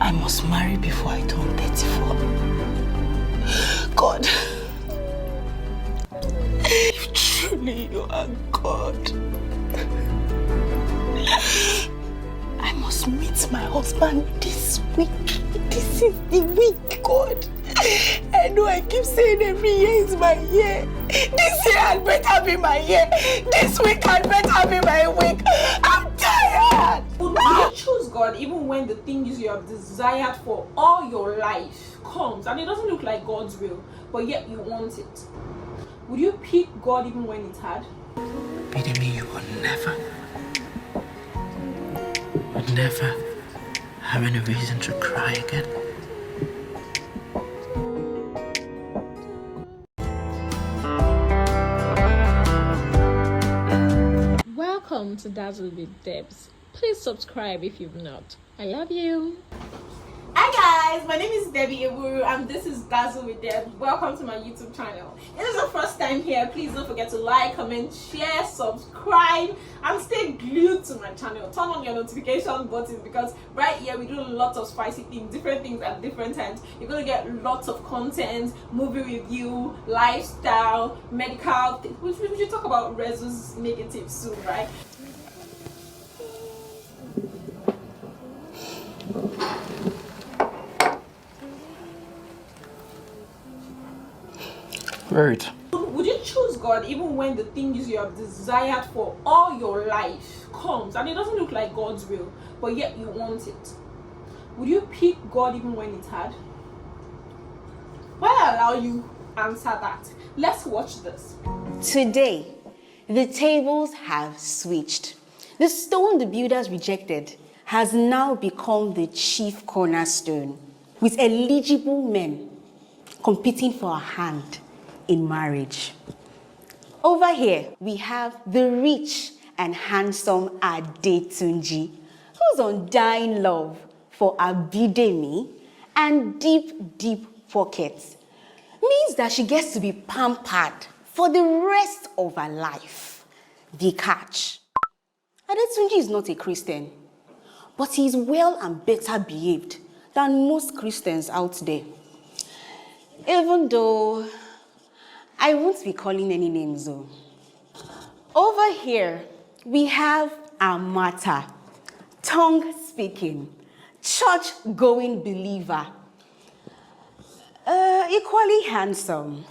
I must marry before I turn 34. God, if truly you are God, I must meet my husband this week. This is the week, God. I know I keep saying every year is my year. This year had better be my year. This week had better be my week. I'm tired. Would you choose God even when the things you have desired for all your life comes and it doesn't look like God's will, but yet you want it? Would you pick God even when it's hard? Bidemi, you will never have any reason to cry again. Welcome to Dazzle with Debs. Please subscribe if you've not. I love you. Hi guys, my name is Debbie Eburu and this is Dazzle with Debs. Welcome to my YouTube channel. If this is the first time here, please don't forget to like, comment, share, subscribe, and stay glued to my channel. Turn on your notification button because right here we do lots of spicy things, different things at different times. You're going to get lots of content, movie review, lifestyle, medical. We should talk about Rezu's negatives soon, right? Right. Would you choose God even when the things you have desired for all your life comes and it doesn't look like God's will, but yet you want it? Would you pick God even when it's hard? While I allow you answer that, let's watch this. Today, the tables have switched. The stone the builders rejected has now become the chief cornerstone, with eligible men competing for a hand in marriage. Over here, we have the rich and handsome Adetunji, who's on dying love for Abidemi, and deep pockets means that she gets to be pampered for the rest of her life. The catch: Adetunji is not a Christian, but he is well and better behaved than most Christians out there. Even though I won't be calling any names though. Over here, we have Amata, tongue-speaking, church-going believer, equally handsome,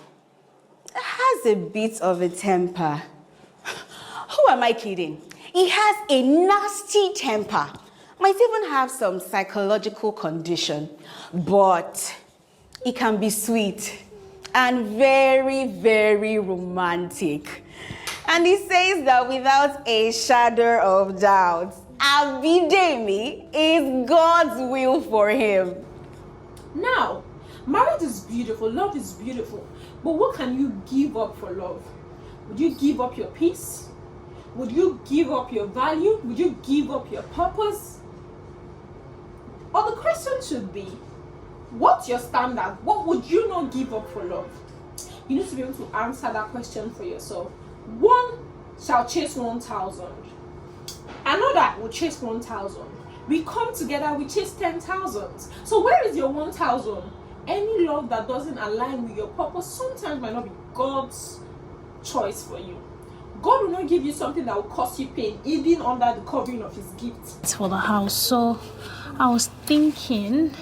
has a bit of a temper. Who am I kidding? He has a nasty temper, might even have some psychological condition, but he can be sweet and very romantic. And he says that without a shadow of doubt, Abidemi is God's will for him. Now, marriage is beautiful, love is beautiful, but what can you give up for love? Would you give up your peace? Would you give up your value? Would you give up your purpose? Or the question should be, what's your standard? What would you not give up for love? You need to be able to answer that question for yourself. One shall chase 1,000. Another will chase 1,000. We come together, we chase 10,000. So where is your 1,000? Any love that doesn't align with your purpose sometimes might not be God's choice for you. God will not give you something that will cause you pain, even under the covering of his gift. It's for the house. So I was thinking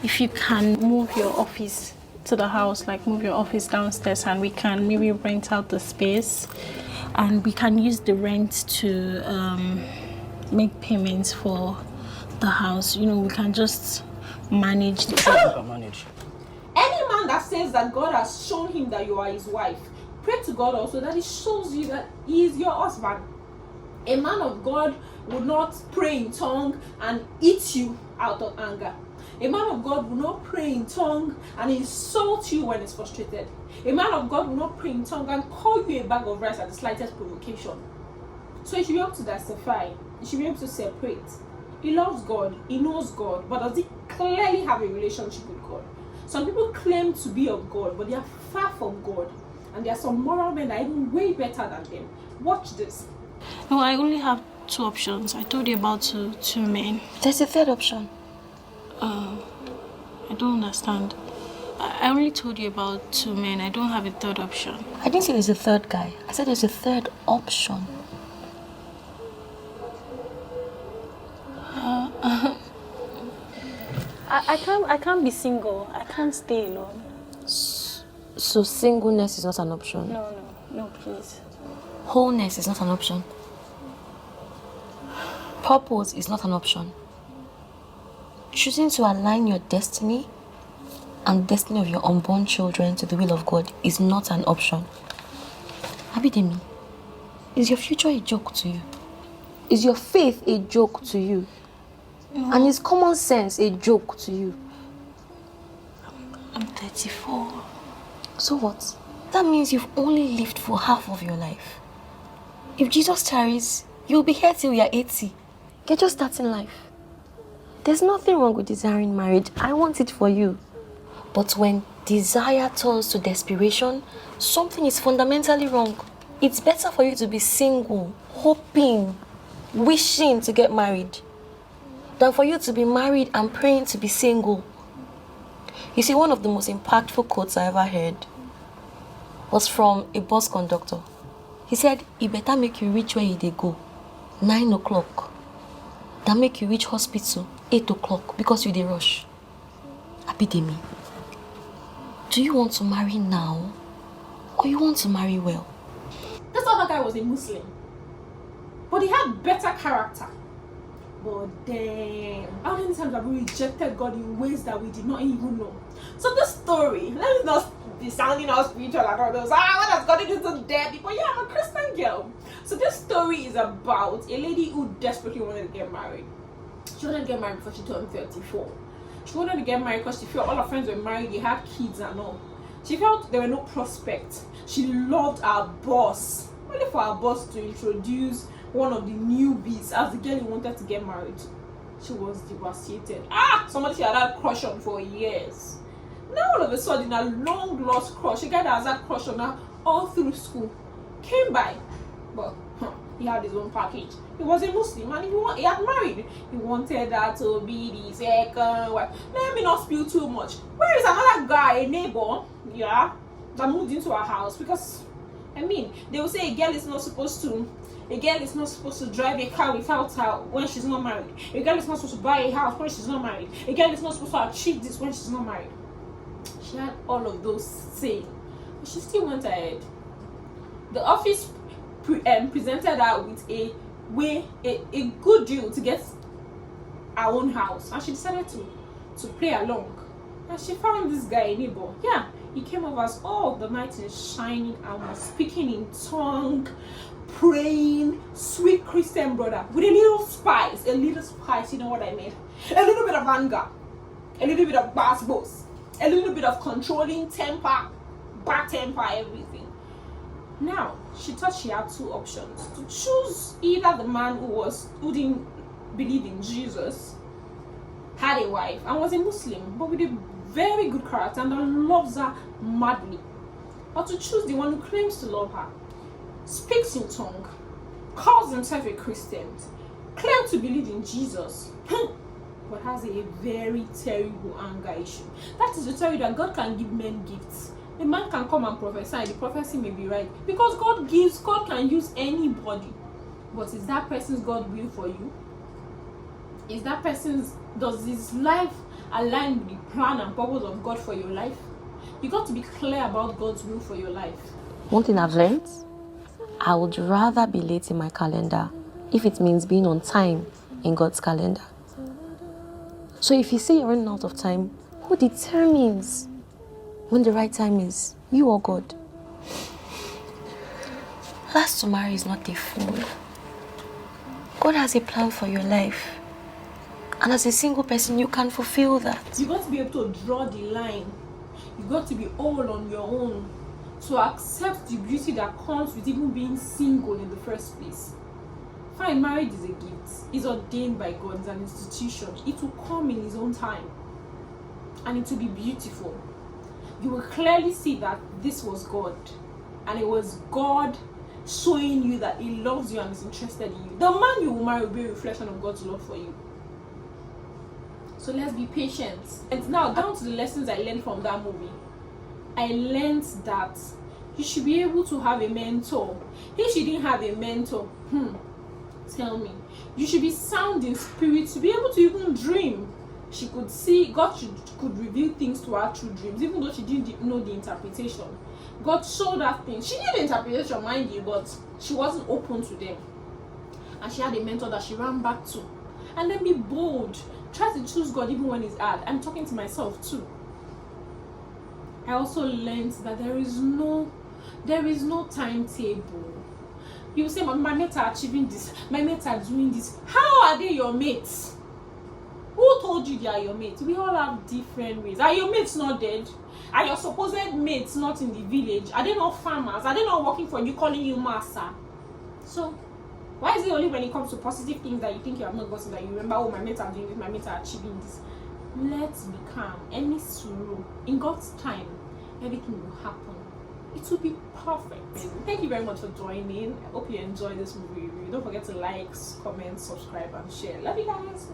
if you can move your office to the house, like move your office downstairs, and we can maybe rent out the space and we can use the rent to make payments for the house. You know, we can just manage Any man that says that God has shown him that you are his wife, pray to God also that he shows you that he is your husband. A man of God would not pray in tongue and eat you out of anger. A man of God will not pray in tongue and insult you when he's frustrated. A man of God will not pray in tongue and call you a bag of rice at the slightest provocation. So you should be able to justify. You should be able to separate. He loves God. He knows God. But does he clearly have a relationship with God? Some people claim to be of God, but they are far from God. And there are some moral men that are even way better than them. Watch this. No, I only have two options. I told you about two men. There's a third option. I don't understand. I only told you about 2 men. I don't have a third option. I didn't say there's a third guy. I said there's a third option. I can't be single. I can't stay alone. So singleness is not an option? No, please. Wholeness is not an option? Purpose is not an option? Choosing to align your destiny and the destiny of your unborn children to the will of God is not an option? Abidemi, is your future a joke to you? Is your faith a joke to you? No. And is common sense a joke to you? I'm 34. So what? That means you've only lived for half of your life. If Jesus tarries, you'll be here till you're 80. You're just starting life. There's nothing wrong with desiring marriage. I want it for you. But when desire turns to desperation, something is fundamentally wrong. It's better for you to be single, hoping, wishing to get married, than for you to be married and praying to be single. You see, one of the most impactful quotes I ever heard was from a bus conductor. He said, "It better make you reach where you dey go 9 o'clock than make you reach hospital 8 o'clock because you dey rush." Abidemi, do you want to marry now or you want to marry well? This other guy was a Muslim, but he had better character. But damn, how many times have we rejected God in ways that we did not even know? So this story, let me not be sounding all spiritual and all those, what has got to do to death? But yeah, I'm a Christian girl. So this story is about a lady who desperately wanted to get married. She wanted to get married before she turned 34. She wanted to get married because she felt all her friends were married, they had kids and all. She felt there were no prospects. She loved her boss. Only for her boss to introduce one of the newbies as the girl who wanted to get married. She was devastated. Somebody she had had crush on for years. Now all of a sudden, a long lost crush, a guy that has had crush on her all through school, came by. But he had his own package. He was a Muslim and he had married. He wanted her to be the second wife. Let me not spill too much. Where is another guy, a neighbor, that moved into our house? Because they will say a girl is not supposed to drive a car without her when she's not married. A girl is not supposed to buy a house when she's not married. A girl is not supposed to achieve this when she's not married. She had all of those saying, but she still went ahead. The office presented her with a good deal to get her own house, and she decided to play along. And she found this guy, a neighbor. Yeah, he came over as all the night is shining and was speaking in tongue, praying, sweet Christian brother with a little spice, you know what I mean? A little bit of anger, a little bit of boss, a little bit of controlling temper, bad temper, everything. Now, she thought she had two options: to choose either the man who didn't believe in Jesus, had a wife and was a Muslim, but with a very good character and that loves her madly, or to choose the one who claims to love her, speaks in tongue, calls himself a Christian, claims to believe in Jesus, but has a very terrible anger issue. That is to tell you that God can give men gifts. A man can come and prophesy, and the prophecy may be right, because God can use anybody. But is that person's God will for you? Does his life align with the plan and purpose of God for your life? You got to be clear about God's will for your life. One thing I've learned, I would rather be late in my calendar if it means being on time in God's calendar. So if you say you're running out of time, who determines when the right time is? You or God? Last to marry is not a fool. God has a plan for your life. And as a single person, you can fulfill that. You got to be able to draw the line. You got to be all on your own to accept the beauty that comes with even being single in the first place. Fine, marriage is a gift. It's ordained by God. It's an institution. It will come in His own time. And it will be beautiful. You will clearly see that this was God. And it was God showing you that He loves you and is interested in you. The man you will marry will be a reflection of God's love for you. So let's be patient. And now down to the lessons I learned from that movie. I learned that you should be able to have a mentor. If she didn't have a mentor, tell me, you should be sound in spirit to be able to even dream. She could see, God could reveal things to her through dreams, even though she didn't know the interpretation. God showed her things. She knew the interpretation, mind you, but she wasn't open to them. And she had a mentor that she ran back to. And then be bold. Try to choose God even when it's hard. I'm talking to myself too. I also learned that there is no timetable. You say, my mates are achieving this, my mates are doing this. How are they your mates? Who told you they are your mates? We all have different ways. Are your mates not dead? Are your supposed mates not in the village? Are they not farmers? Are they not working for you, calling you master? So why is it only when it comes to positive things that you think you have not gotten, that you remember, oh, my mates are doing this, my mates are achieving this? Let's be calm. Any sorrow, in God's time, everything will happen. It will be perfect. Thank you very much for joining. I hope you enjoyed this movie review. Don't forget to like, comment, subscribe, and share. Love you guys.